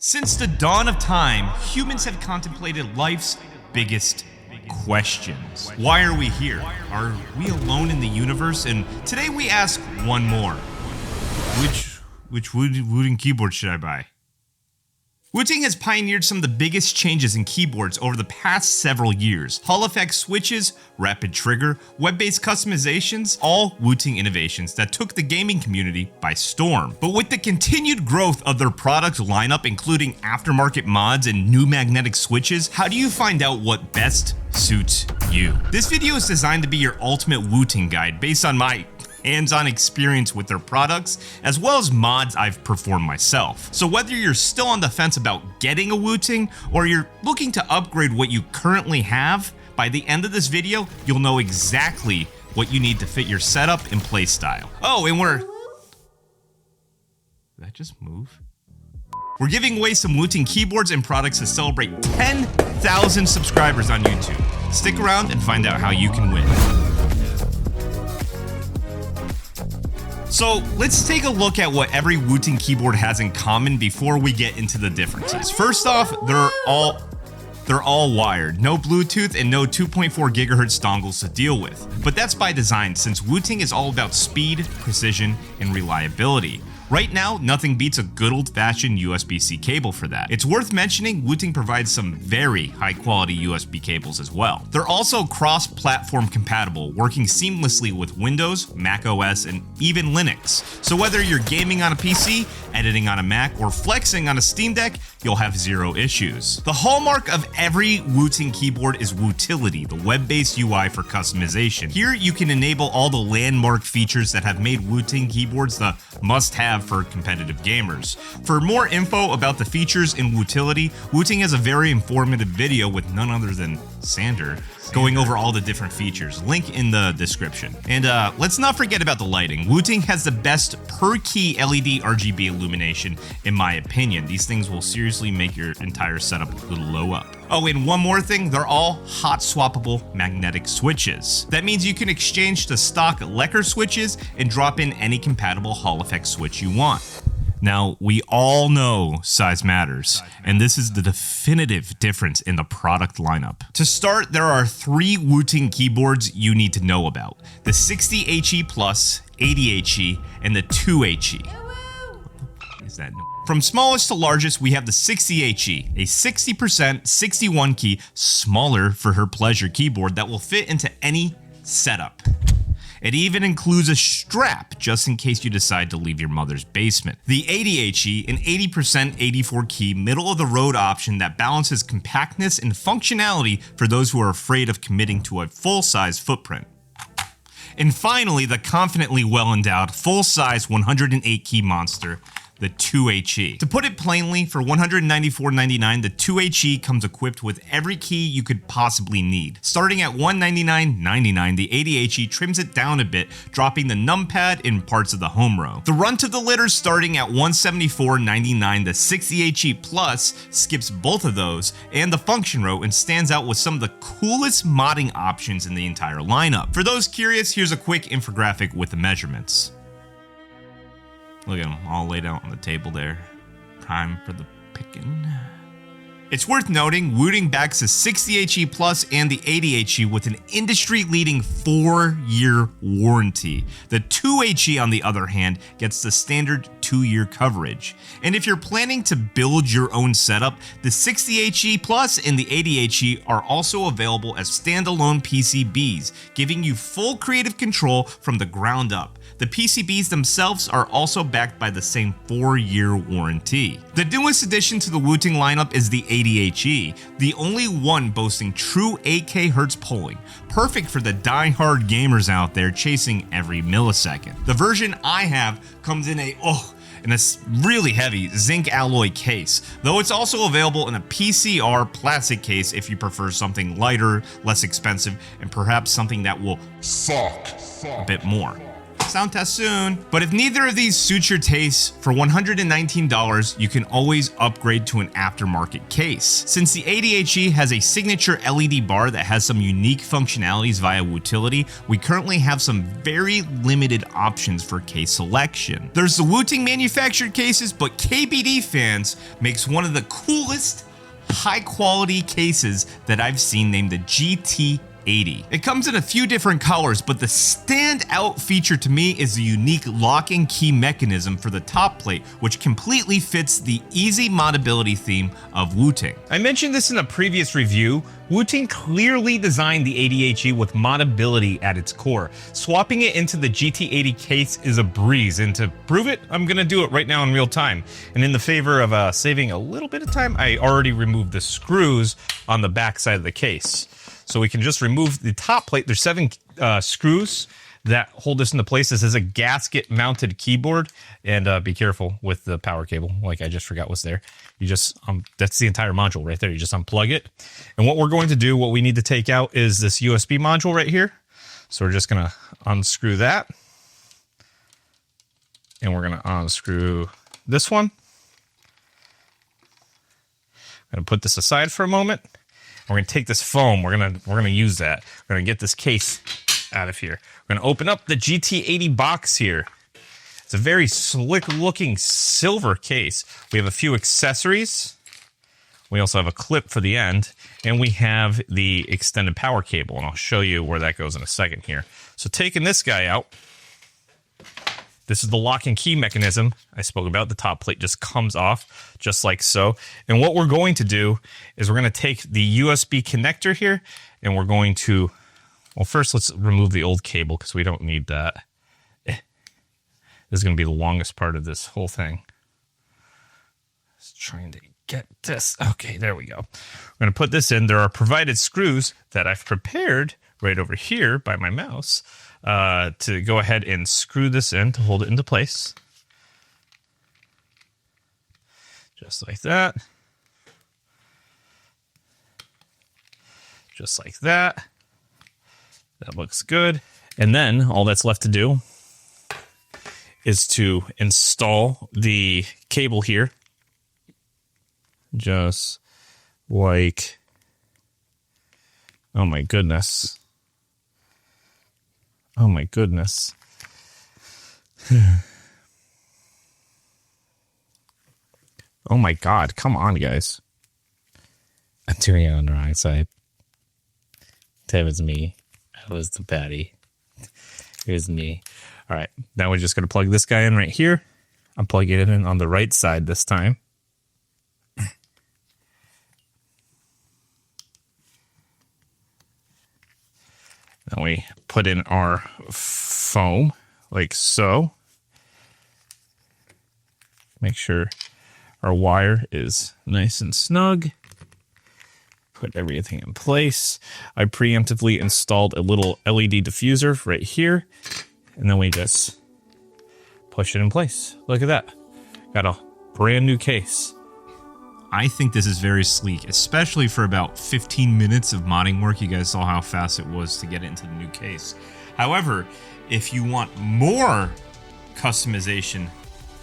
Since the dawn of time, humans have contemplated life's biggest questions. Why are we here? Are we alone in the universe? And today we ask one more. Which Wooting keyboard should I buy? Wooting has pioneered some of the biggest changes in keyboards over the past several years. Hall effect switches, rapid trigger, web-based customizations, all Wooting innovations that took the gaming community by storm. But with the continued growth of their product lineup, including aftermarket mods and new magnetic switches, how do you find out what best suits you? This video is designed to be your ultimate Wooting guide based on my hands-on experience with their products, as well as mods I've performed myself. So whether you're still on the fence about getting a Wooting, or you're looking to upgrade what you currently have, by the end of this video, you'll know exactly what you need to fit your setup and playstyle. Oh, and did that just move? We're giving away some Wooting keyboards and products to celebrate 10,000 subscribers on YouTube. Stick around and find out how you can win. So let's take a look at what every Wooting keyboard has in common before we get into the differences. First off, they're all wired, no Bluetooth and no 2.4 gigahertz dongles to deal with. But that's by design, since Wooting is all about speed, precision, and reliability. Right now, nothing beats a good old-fashioned USB-C cable for that. It's worth mentioning Wooting provides some very high-quality USB cables as well. They're also cross-platform compatible, working seamlessly with Windows, Mac OS, and even Linux. So whether you're gaming on a PC, editing on a Mac, or flexing on a Steam Deck, you'll have zero issues. The hallmark of every Wooting keyboard is Wootility, the web-based UI for customization. Here, you can enable all the landmark features that have made Wooting keyboards the must-have for competitive gamers. For more info about the features in Wootility, Wooting has a very informative video with none other than Sander going over all the different features. Link in the description. And let's not forget about the lighting. Wooting has the best per key LED RGB illumination in my opinion. These things will seriously make your entire setup glow up. Oh, and one more thing, they're all hot swappable magnetic switches. That means you can exchange the stock Lecker switches and drop in any compatible Hall effect switch you want. Now, we all know size matters, and this is the definitive difference in the product lineup. To start, there are three Wooting keyboards you need to know about: the 60 HE Plus, 80 HE, and the 2 HE. Is that no? From smallest to largest, we have the 60 HE, a 60% 61 key, smaller for her pleasure keyboard that will fit into any setup. It even includes a strap just in case you decide to leave your mother's basement. The 80 HE, an 80% 84 key middle of the road option that balances compactness and functionality for those who are afraid of committing to a full-size footprint. And finally, the confidently well-endowed full-size 108 key monster, the 2 HE. To put it plainly, for $194.99, the 2 HE comes equipped with every key you could possibly need. Starting at $199.99, the 80 HE trims it down a bit, dropping the numpad in parts of the home row. The run to the litter starting at $174.99, the 60 HE Plus skips both of those and the function row and stands out with some of the coolest modding options in the entire lineup. For those curious, here's a quick infographic with the measurements. Look at them all laid out on the table there. Prime for the picking. It's worth noting, Wooting backs the 60 HE Plus and the 80 HE with an industry-leading 4-year warranty. The 2 HE, on the other hand, gets the standard 2-year coverage. And if you're planning to build your own setup, the 60 HE Plus and the 80 HE are also available as standalone PCBs, giving you full creative control from the ground up. The PCBs themselves are also backed by the same 4-year warranty. The newest addition to the Wooting lineup is the 80 HE, the only one boasting true 8K Hertz polling, perfect for the die-hard gamers out there chasing every millisecond. The version I have comes in a really heavy zinc alloy case, though it's also available in a PCR plastic case if you prefer something lighter, less expensive, and perhaps something that will suck a bit more. Sound test soon. But if neither of these suits your taste, for $119, you can always upgrade to an aftermarket case. Since the 80 HE has a signature LED bar that has some unique functionalities via Wootility, we currently have some very limited options for case selection. There's the Wooting manufactured cases, but KBD Fans makes one of the coolest high quality cases that I've seen, named the GT80. It comes in a few different colors, but the standout feature to me is the unique lock and key mechanism for the top plate, which completely fits the easy modability theme of Wooting. I mentioned this in a previous review. Wooting clearly designed the 80 HE with modability at its core. Swapping it into the GT80 case is a breeze, and to prove it, I'm gonna do it right now in real time. And in the favor of saving a little bit of time, I already removed the screws on the back side of the case. So we can just remove the top plate. There's 7 screws that hold this into place. This is a gasket mounted keyboard, and be careful with the power cable, like I just forgot was there. You just, that's the entire module right there. You just unplug it. And what we're going to do, what we need to take out is this USB module right here. So we're just gonna unscrew that. And we're gonna unscrew this one. I'm gonna put this aside for a moment. We're gonna take this foam. We're gonna use that. We're gonna get this case out of here. We're gonna open up the GT80 box here. It's a very slick looking silver case. We have a few accessories. We also have a clip for the end, and we have the extended power cable, and I'll show you where that goes in a second here. So taking this guy out, this is the lock and key mechanism I spoke about. The top plate just comes off just like so. And what we're going to do is we're going to take the USB connector here, and we're going to, well, first let's remove the old cable because we don't need that. This is going to be the longest part of this whole thing. Just trying to get this. Okay, there we go. We're going to put this in. There are provided screws that I've prepared right over here by my mouse to go ahead and screw this in to hold it into place. Just like that. Just like that. That looks good. And then all that's left to do is to install the cable here. Just like, oh my goodness. Oh my goodness. Oh my God, come on, guys. I'm doing it on the wrong side. That was me. That was the patty. Here's me. All right, now we're just going to plug this guy in right here. I'm plugging it in on the right side this time. Then we put in our foam like so. Make sure our wire is nice and snug. Put everything in place. I preemptively installed a little LED diffuser right here. And then we just push it in place. Look at that. Got a brand new case. I think this is very sleek, especially for about 15 minutes of modding work. You guys saw how fast it was to get it into the new case. However, if you want more customization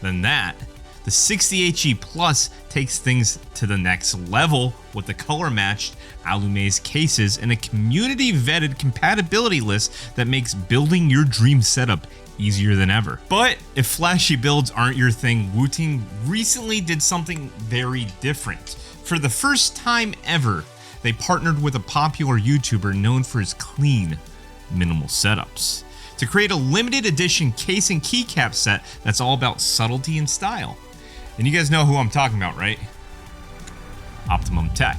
than that, the 60 HE Plus takes things to the next level with the color-matched Alumaze cases and a community-vetted compatibility list that makes building your dream setup easier than ever. But if flashy builds aren't your thing, Wooting recently did something very different. For the first time ever, they partnered with a popular YouTuber known for his clean, minimal setups to create a limited edition case and keycap set that's all about subtlety and style. And you guys know who I'm talking about, right? Optimum Tech.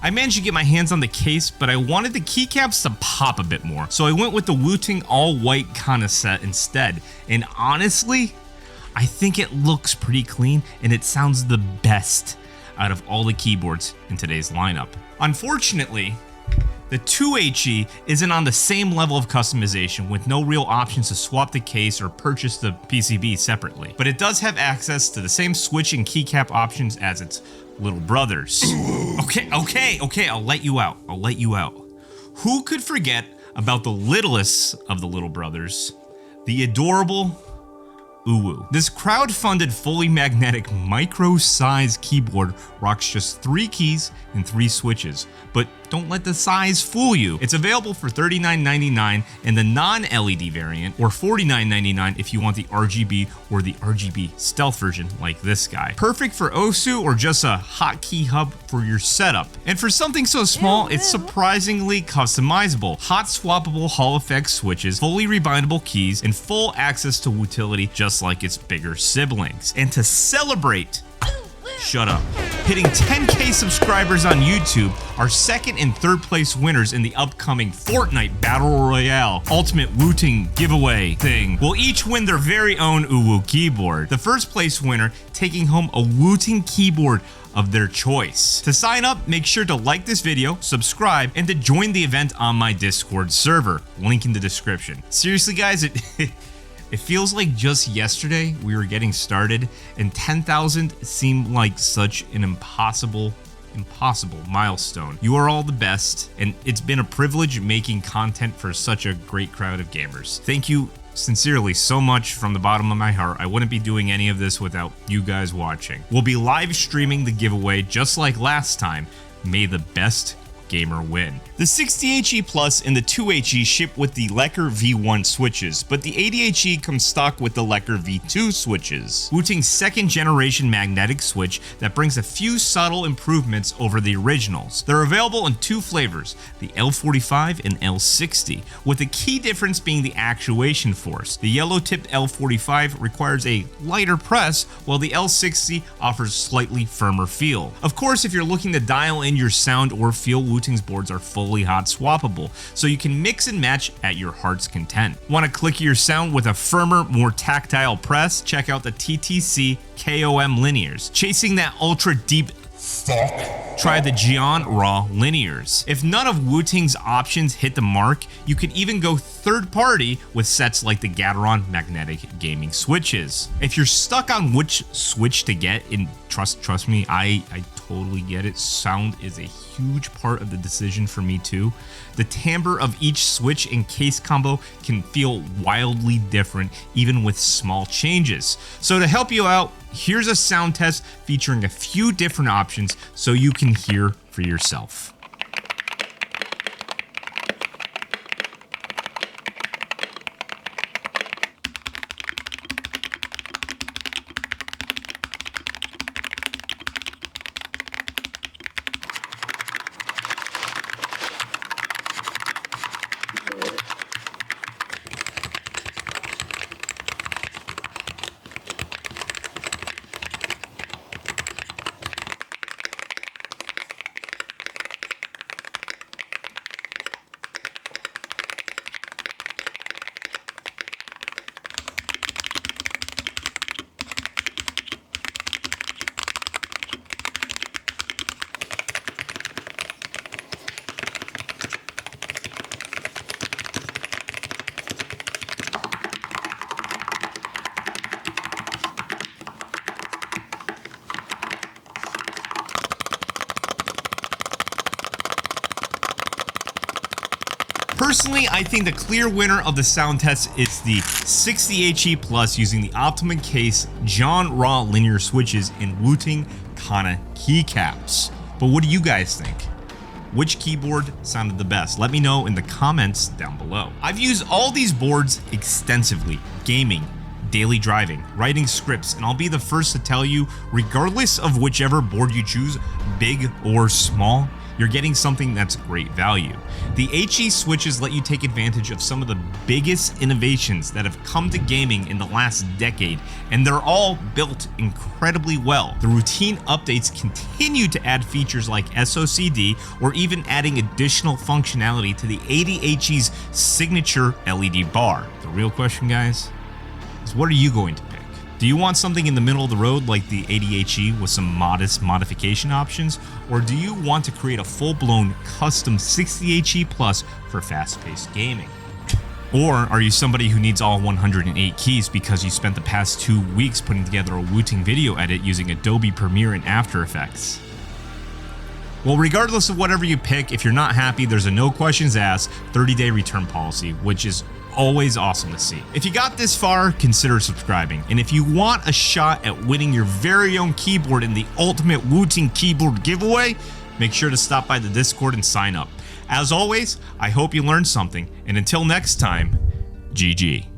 I managed to get my hands on the case, but I wanted the keycaps to pop a bit more. So I went with the Wooting all-white kind of set instead. And honestly, I think it looks pretty clean and it sounds the best out of all the keyboards in today's lineup. Unfortunately, the 2HE isn't on the same level of customization with no real options to swap the case or purchase the PCB separately. But it does have access to the same switch and keycap options as its little brothers. Okay, I'll let you out. Who could forget about the littlest of the little brothers, the adorable Uwu. This crowd-funded fully magnetic micro-size keyboard rocks just 3 keys and 3 switches, but don't let the size fool you. It's available for $39.99 in the non-LED variant, or $49.99 if you want the RGB or the RGB stealth version like this guy. Perfect for OSU or just a hotkey hub for your setup. And for something so small, it's surprisingly customizable. Hot swappable Hall effect switches, fully rebindable keys, and full access to utility just like its bigger siblings. And to celebrate, shut up, hitting 10K subscribers on YouTube, our second and third place winners in the upcoming Fortnite Battle Royale Ultimate Wooting giveaway thing will each win their very own Uwu keyboard. The first place winner taking home a Wooting keyboard of their choice. To sign up, make sure to like this video, subscribe, and to join the event on my Discord server. Link in the description. Seriously guys, it feels like just yesterday we were getting started and 10,000 seemed like such an impossible milestone. You are all the best, and it's been a privilege making content for such a great crowd of gamers. Thank you sincerely so much from the bottom of my heart. I wouldn't be doing any of this without you guys watching. We'll be live streaming the giveaway just like last time. May the best gamer win. The 60HE Plus and the 2HE ship with the Lecker V1 switches, but the 80HE comes stock with the Lecker V2 switches. Wooting's second generation magnetic switch that brings a few subtle improvements over the originals. They're available in 2 flavors, the L45 and L60, with the key difference being the actuation force. The yellow tipped L45 requires a lighter press, while the L60 offers slightly firmer feel. Of course, if you're looking to dial in your sound or feel, Wooting's boards are fully hot swappable, so you can mix and match at your heart's content. Want to click your sound with a firmer, more tactile press? Check out the TTC KOM linears. Chasing that ultra deep fuck? Try the Gion Raw linears. If none of Wooting's options hit the mark, you can even go third party with sets like the Gateron magnetic gaming switches. If you're stuck on which switch to get, and trust me, I totally get it. Sound is a huge part of the decision for me too. The timbre of each switch and case combo can feel wildly different even with small changes. So to help you out, here's a sound test featuring a few different options so you can hear for yourself. Personally, I think the clear winner of the sound test is the 60HE Plus using the Optimum Case Gion Raw linear switches and Wooting Kana keycaps. But what do you guys think? Which keyboard sounded the best? Let me know in the comments down below. I've used all these boards extensively, gaming, daily driving, writing scripts, and I'll be the first to tell you, regardless of whichever board you choose, big or small, you're getting something that's great value. The HE switches let you take advantage of some of the biggest innovations that have come to gaming in the last decade, and they're all built incredibly well. The routine updates continue to add features like SOCD, or even adding additional functionality to the 80HE's signature LED bar. The real question, guys, is what are you going to pick? Do you want something in the middle of the road like the 80HE with some modest modification options, or do you want to create a full-blown custom 60HE Plus for fast-paced gaming? Or are you somebody who needs all 108 keys because you spent the past 2 weeks putting together a Wooting video edit using Adobe Premiere and After Effects? Well, regardless of whatever you pick, if you're not happy, there's a no questions asked 30-day return policy, which is always awesome to see. If you got this far, consider subscribing. And if you want a shot at winning your very own keyboard in the ultimate Wooting keyboard giveaway, make sure to stop by the Discord and sign up. As always, I hope you learned something, and until next time, GG.